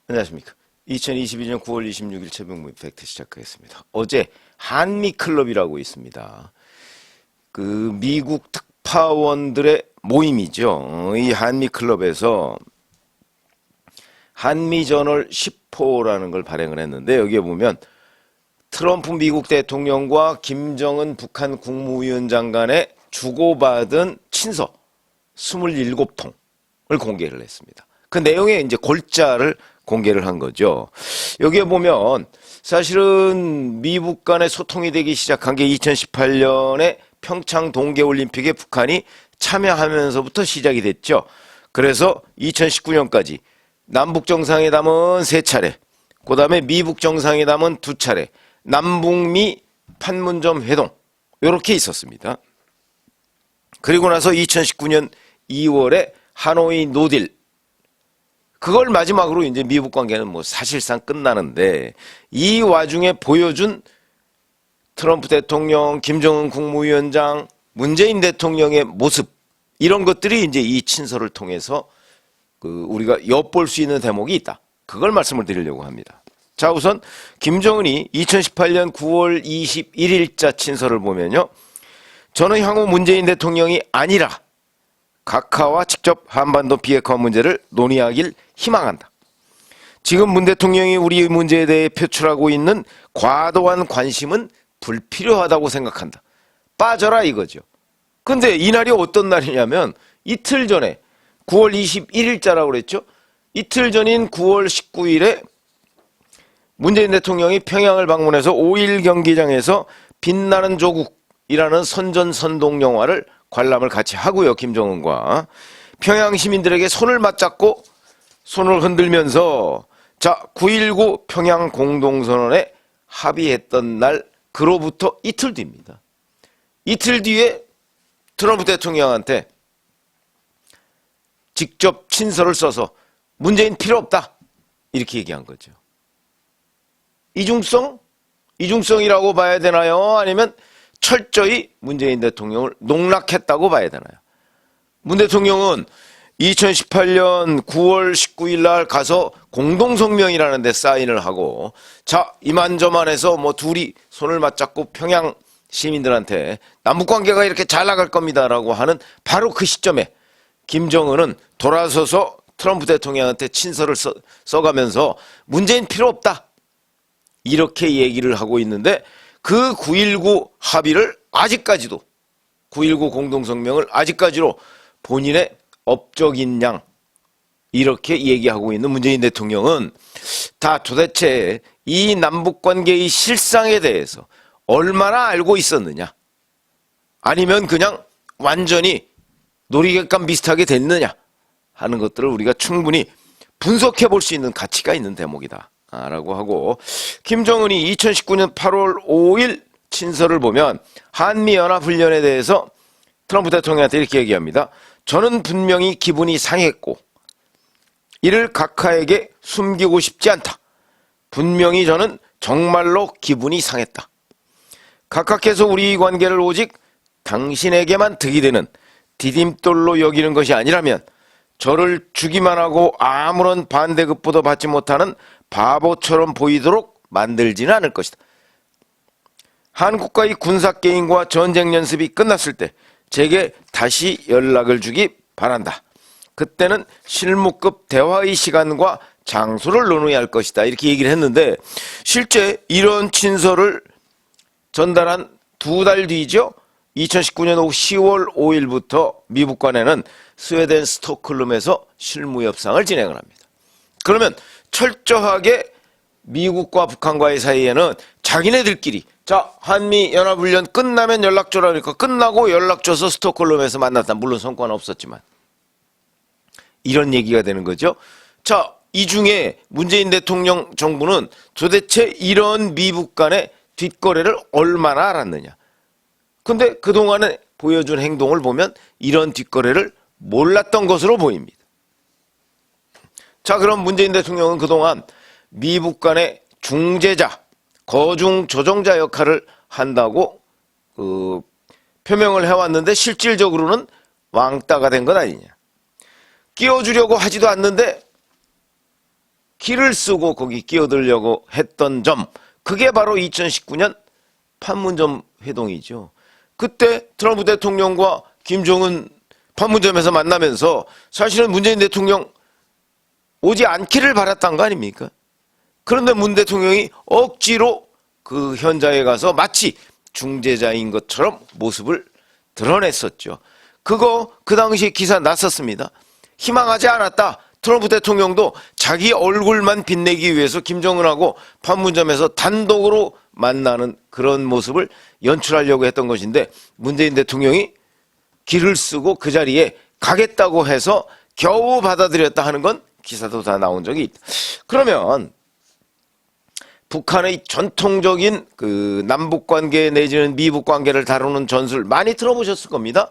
안녕하십니까. 2022년 9월 26일 최병무의 팩트 시작하겠습니다. 어제 한미클럽이라고 있습니다. 그 미국 특파원들의 모임이죠. 이 한미클럽에서 한미저널 10호라는 걸 발행을 했는데, 여기에 보면 트럼프 미국 대통령과 김정은 북한 국무위원장 간에 주고받은 친서 27통을 공개를 했습니다. 그 내용에 이제 골자를 공개를 한 거죠. 여기에 보면 사실은 미국 간의 소통이 되기 시작한 게 2018년에 평창 동계올림픽에 북한이 참여하면서부터 시작이 됐죠. 그래서 2019년까지 남북 정상회담은 3차례, 그 다음에 미북 정상회담은 2차례, 남북미 판문점 회동 이렇게 있었습니다. 그리고 나서 2019년 2월에 하노이 노딜, 그걸 마지막으로 이제 미북 관계는 뭐 사실상 끝나는데, 이 와중에 보여준 트럼프 대통령, 김정은 국무위원장, 문재인 대통령의 모습, 이런 것들이 이제 이 친서를 통해서 우리가 엿볼 수 있는 대목이 있다. 그걸 말씀을 드리려고 합니다. 자, 우선 김정은이 2018년 9월 21일자 친서를 보면요. 저는 향후 문재인 대통령이 아니라 각하와 직접 한반도 비핵화 문제를 논의하길 희망한다. 지금 문 대통령이 우리 문제에 대해 표출하고 있는 과도한 관심은 불필요하다고 생각한다. 빠져라 이거죠. 근데 이날이 어떤 날이냐면 이틀 전에 9월 21일자라고 그랬죠. 이틀 전인 9월 19일에 문재인 대통령이 평양을 방문해서 5일 경기장에서 빛나는 조국이라는 선전선동 영화를 관람을 같이 하고요. 김정은과 평양 시민들에게 손을 맞잡고 손을 흔들면서 자 9.19 평양 공동선언에 합의했던 날, 그로부터 이틀 뒤입니다. 이틀 뒤에 트럼프 대통령한테 직접 친서를 써서 문재인 필요 없다 이렇게 얘기한 거죠. 이중성이라고 봐야 되나요? 아니면 철저히 문재인 대통령을 농락했다고 봐야 되나요? 문 대통령은 2018년 9월 19일 날 가서 공동성명이라는 데 사인을 하고, 자 이만저만해서 뭐 둘이 손을 맞잡고 평양 시민들한테 남북관계가 이렇게 잘 나갈 겁니다 라고 하는 바로 그 시점에 김정은은 돌아서서 트럼프 대통령한테 친서를 써가면서 문재인 필요 없다 이렇게 얘기를 하고 있는데, 그 9.19 합의를 아직까지도 9.19 공동성명을 아직까지도 본인의 업적인 양 이렇게 얘기하고 있는 문재인 대통령은 다 도대체 이 남북관계의 실상에 대해서 얼마나 알고 있었느냐, 아니면 그냥 완전히 놀이객감 비슷하게 됐느냐 하는 것들을 우리가 충분히 분석해 볼 수 있는 가치가 있는 대목이다 라고 하고, 김정은이 2019년 8월 5일 친서를 보면 한미연합훈련에 대해서 트럼프 대통령한테 이렇게 얘기합니다. 저는 분명히 기분이 상했고 이를 각하에게 숨기고 싶지 않다. 분명히 저는 정말로 기분이 상했다. 각하께서 우리 관계를 오직 당신에게만 득이 되는 디딤돌로 여기는 것이 아니라면 저를 주기만 하고 아무런 반대급부도 받지 못하는 바보처럼 보이도록 만들지는 않을 것이다. 한국과의 군사게임과 전쟁 연습이 끝났을 때 제게 다시 연락을 주기 바란다. 그때는 실무급 대화의 시간과 장소를 논의할 것이다. 이렇게 얘기를 했는데, 실제 이런 친서를 전달한 2달 뒤죠. 2019년 10월 5일부터 미북 간에는 스웨덴 스톡홀름에서 실무 협상을 진행을 합니다. 그러면 철저하게 미국과 북한과의 사이에는 자기네들끼리 자 한미 연합훈련 끝나면 연락 줘라 그러니까 끝나고 연락 줘서 스톡홀름에서 만났다. 물론 성과는 없었지만 이런 얘기가 되는 거죠. 자, 이 중에 문재인 대통령 정부는 도대체 이런 미북 간의 뒷거래를 얼마나 알았느냐. 근데 그동안에 보여준 행동을 보면 이런 뒷거래를 몰랐던 것으로 보입니다. 자, 그럼 문재인 대통령은 그동안 미북 간의 중재자, 거중 조정자 역할을 한다고 표명을 해왔는데 실질적으로는 왕따가 된 것 아니냐. 끼워주려고 하지도 않는데 기를 쓰고 거기 끼어들려고 했던 점, 그게 바로 2019년 판문점 회동이죠. 그때 트럼프 대통령과 김정은 판문점에서 만나면서 사실은 문재인 대통령 오지 않기를 바랐던 거 아닙니까? 그런데 문 대통령이 억지로 그 현장에 가서 마치 중재자인 것처럼 모습을 드러냈었죠. 그거 그 당시 기사 났었습니다. 희망하지 않았다. 트럼프 대통령도 자기 얼굴만 빛내기 위해서 김정은하고 판문점에서 단독으로 만나는 그런 모습을 연출하려고 했던 것인데 문재인 대통령이 기를 쓰고 그 자리에 가겠다고 해서 겨우 받아들였다 하는 건 기사도 다 나온 적이 있다. 그러면 북한의 전통적인 그 남북 관계 내지는 미북 관계를 다루는 전술 많이 들어보셨을 겁니다.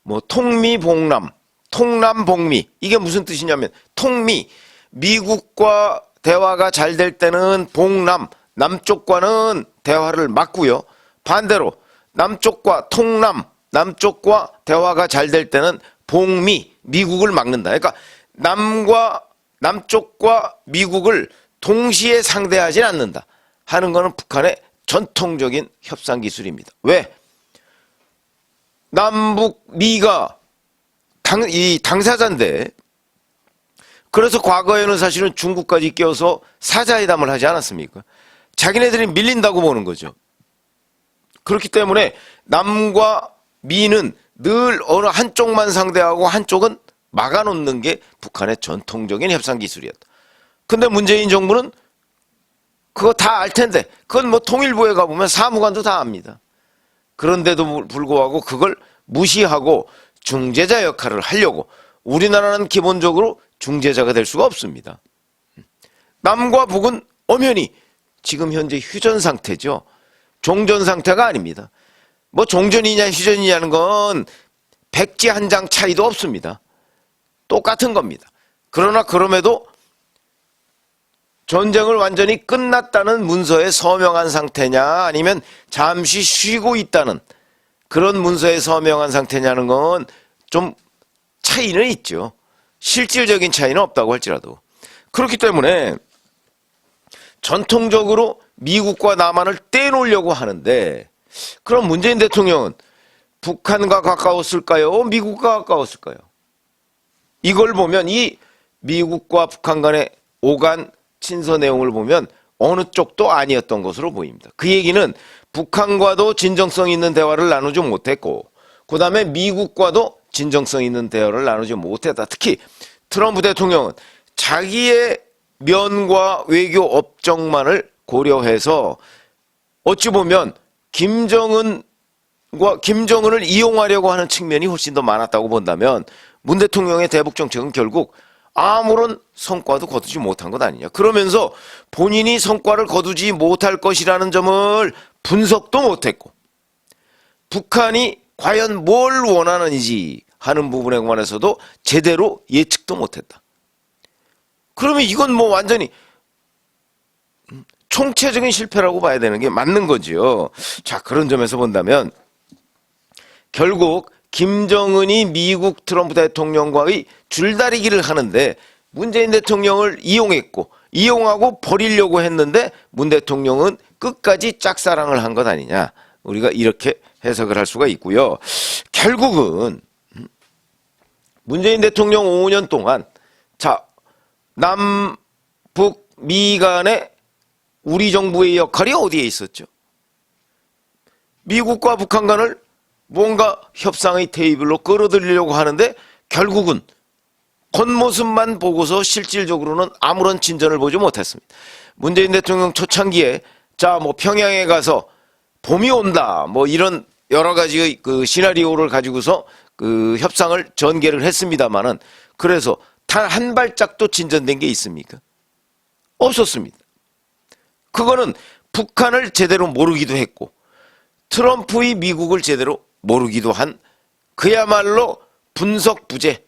뭐 통미봉남, 통남봉미, 이게 무슨 뜻이냐면 통미, 미국과 대화가 잘 될 때는 봉남, 남쪽과는 대화를 막고요. 반대로 남쪽과 통남, 남쪽과 대화가 잘 될 때는 봉미, 미국을 막는다. 그러니까 남쪽과 미국을 동시에 상대하지 않는다 하는 것은 북한의 전통적인 협상 기술입니다. 왜? 남북 미가 당사자인데, 그래서 과거에는 사실은 중국까지 껴서 사자회담을 하지 않았습니까? 자기네들이 밀린다고 보는 거죠. 그렇기 때문에 남과 미는 늘 어느 한쪽만 상대하고 한쪽은 막아놓는 게 북한의 전통적인 협상 기술이었다. 근데 문재인 정부는 그거 다 알 텐데, 그건 뭐 통일부에 가보면 사무관도 다 압니다. 그런데도 불구하고 그걸 무시하고 중재자 역할을 하려고, 우리나라는 기본적으로 중재자가 될 수가 없습니다. 남과 북은 엄연히 지금 현재 휴전 상태죠. 종전 상태가 아닙니다. 뭐 종전이냐 휴전이냐는 건 백지 한 장 차이도 없습니다. 똑같은 겁니다. 그러나 그럼에도 전쟁을 완전히 끝났다는 문서에 서명한 상태냐 아니면 잠시 쉬고 있다는 그런 문서에 서명한 상태냐는 건 좀 차이는 있죠. 실질적인 차이는 없다고 할지라도. 그렇기 때문에 전통적으로 미국과 남한을 떼놓으려고 하는데, 그럼 문재인 대통령은 북한과 가까웠을까요? 미국과 가까웠을까요? 이걸 보면 이 미국과 북한 간의 오간 친서 내용을 보면 어느 쪽도 아니었던 것으로 보입니다. 그 얘기는 북한과도 진정성 있는 대화를 나누지 못했고, 그 다음에 미국과도 진정성 있는 대화를 나누지 못했다. 특히 트럼프 대통령은 자기의 면과 외교 업적만을 고려해서 어찌 보면 김정은을 이용하려고 하는 측면이 훨씬 더 많았다고 본다면 문 대통령의 대북 정책은 결국 아무런 성과도 거두지 못한 것 아니냐. 그러면서 본인이 성과를 거두지 못할 것이라는 점을 분석도 못했고, 북한이 과연 뭘 원하는지 하는 부분에 관해서도 제대로 예측도 못했다. 그러면 이건 뭐 완전히 총체적인 실패라고 봐야 되는 게 맞는 거죠. 자, 그런 점에서 본다면 결국 김정은이 미국 트럼프 대통령과의 줄다리기를 하는데 문재인 대통령을 이용하고 버리려고 했는데 문 대통령은 끝까지 짝사랑을 한 것 아니냐. 우리가 이렇게 해석을 할 수가 있고요. 결국은 문재인 대통령 5년 동안 남북 미 간의 우리 정부의 역할이 어디에 있었죠? 미국과 북한 간을 뭔가 협상의 테이블로 끌어들이려고 하는데 결국은 겉모습만 보고서 실질적으로는 아무런 진전을 보지 못했습니다. 문재인 대통령 초창기에 평양에 가서 봄이 온다 이런 여러 가지의 그 시나리오를 가지고서 그 협상을 전개를 했습니다만은, 그래서 단 한 발짝도 진전된 게 있습니까? 없었습니다. 그거는 북한을 제대로 모르기도 했고 트럼프의 미국을 제대로 모르기도 한 그야말로 분석 부재,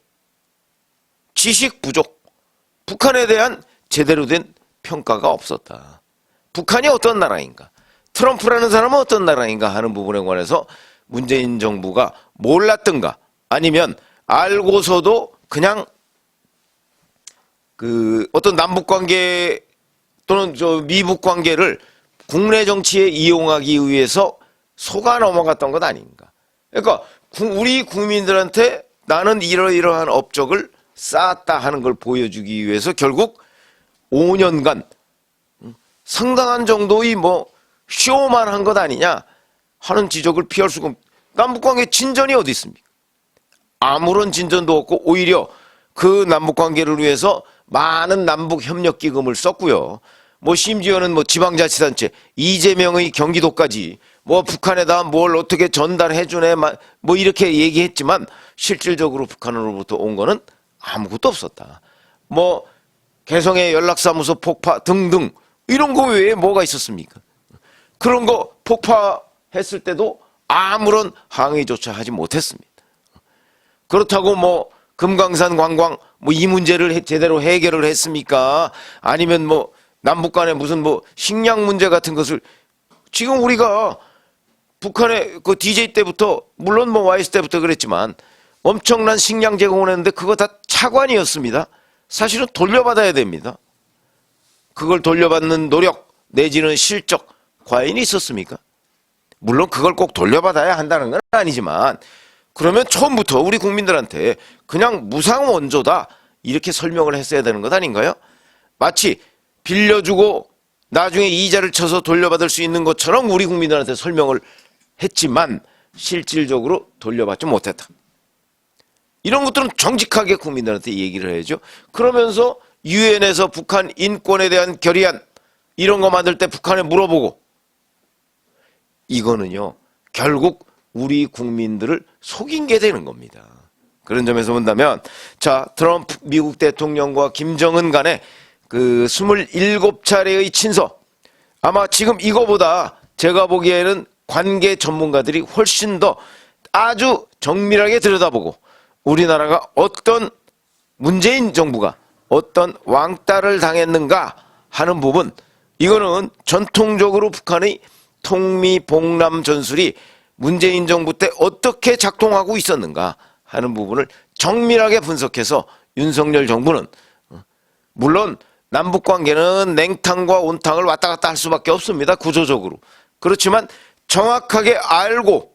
지식 부족, 북한에 대한 제대로 된 평가가 없었다. 북한이 어떤 나라인가, 트럼프라는 사람은 어떤 나라인가 하는 부분에 관해서 문재인 정부가 몰랐던가, 아니면 알고서도 그냥 어떤 남북 관계 또는 미북 관계를 국내 정치에 이용하기 위해서 속아 넘어갔던 것 아닌가. 그러니까 우리 국민들한테 나는 이러이러한 업적을 쌓았다 하는 걸 보여주기 위해서 결국 5년간 상당한 정도의 쇼만 한 것 아니냐 하는 지적을 피할 수가 남북관계 진전이 어디 있습니까? 아무런 진전도 없고 오히려 그 남북관계를 위해서 많은 남북협력기금을 썼고요. 심지어는 지방자치단체 이재명의 경기도까지 북한에다 뭘 어떻게 전달해주네 이렇게 얘기했지만 실질적으로 북한으로부터 온 거는 아무것도 없었다. 개성의 연락사무소 폭파 등등 이런 거 외에 뭐가 있었습니까? 그런 거 폭파했을 때도 아무런 항의조차 하지 못했습니다. 그렇다고 금강산 관광 이 문제를 제대로 해결을 했습니까? 아니면 남북 간에 무슨 식량 문제 같은 것을 지금 우리가 북한의 그 DJ 때부터 물론 YS 때부터 그랬지만 엄청난 식량 제공을 했는데 그거 다 차관이었습니다. 사실은 돌려받아야 됩니다. 그걸 돌려받는 노력 내지는 실적 과연 있었습니까? 물론 그걸 꼭 돌려받아야 한다는 건 아니지만 그러면 처음부터 우리 국민들한테 그냥 무상 원조다 이렇게 설명을 했어야 되는 것 아닌가요? 마치 빌려주고 나중에 이자를 쳐서 돌려받을 수 있는 것처럼 우리 국민들한테 설명을 했지만 실질적으로 돌려받지 못했다. 이런 것들은 정직하게 국민들한테 얘기를 해야죠. 그러면서 유엔에서 북한 인권에 대한 결의안 이런 거 만들 때 북한에 물어보고 이거는요 결국 우리 국민들을 속인 게 되는 겁니다. 그런 점에서 본다면 트럼프 미국 대통령과 김정은 간의 그 27차례의 친서 아마 지금 이거보다 제가 보기에는 관계 전문가들이 훨씬 더 아주 정밀하게 들여다보고 우리나라가 어떤 문재인 정부가 어떤 왕따를 당했는가 하는 부분 이거는 전통적으로 북한의 통미봉남 전술이 문재인 정부 때 어떻게 작동하고 있었는가 하는 부분을 정밀하게 분석해서 윤석열 정부는 물론 남북관계는 냉탕과 온탕을 왔다 갔다 할 수밖에 없습니다. 구조적으로. 그렇지만 정확하게 알고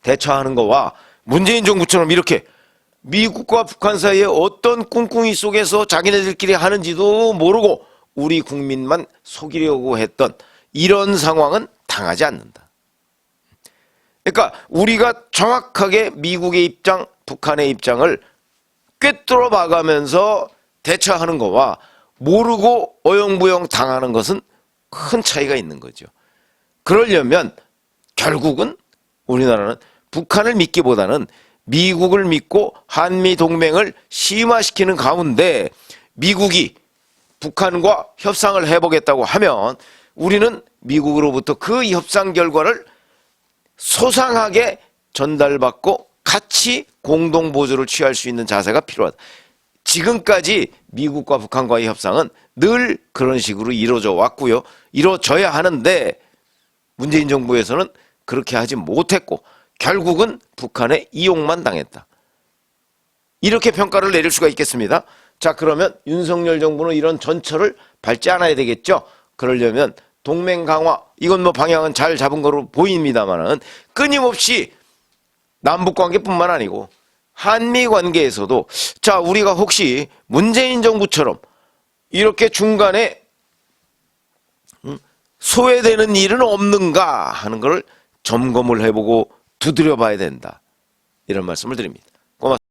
대처하는 거와 문재인 정부처럼 이렇게 미국과 북한 사이에 어떤 꿍꿍이 속에서 자기네들끼리 하는지도 모르고 우리 국민만 속이려고 했던 이런 상황은 당하지 않는다. 그러니까 우리가 정확하게 미국의 입장, 북한의 입장을 꿰뚫어 봐가면서 대처하는 거와 모르고 어영부영 당하는 것은 큰 차이가 있는 거죠. 그러려면 결국은 우리나라는 북한을 믿기보다는 미국을 믿고 한미 동맹을 심화시키는 가운데 미국이 북한과 협상을 해보겠다고 하면 우리는 미국으로부터 그 협상 결과를 소상하게 전달받고 같이 공동보조를 취할 수 있는 자세가 필요하다. 지금까지 미국과 북한과의 협상은 늘 그런 식으로 이루어져 왔고요. 이루어져야 하는데 문재인 정부에서는 그렇게 하지 못했고 결국은 북한의 이용만 당했다. 이렇게 평가를 내릴 수가 있겠습니다. 그러면 윤석열 정부는 이런 전철을 밟지 않아야 되겠죠. 그러려면 동맹 강화 이건 방향은 잘 잡은 거로 보입니다만은 끊임없이 남북 관계뿐만 아니고 한미 관계에서도 우리가 혹시 문재인 정부처럼 이렇게 중간에 소외되는 일은 없는가 하는 걸 점검을 해보고 두드려 봐야 된다. 이런 말씀을 드립니다. 고맙습니다.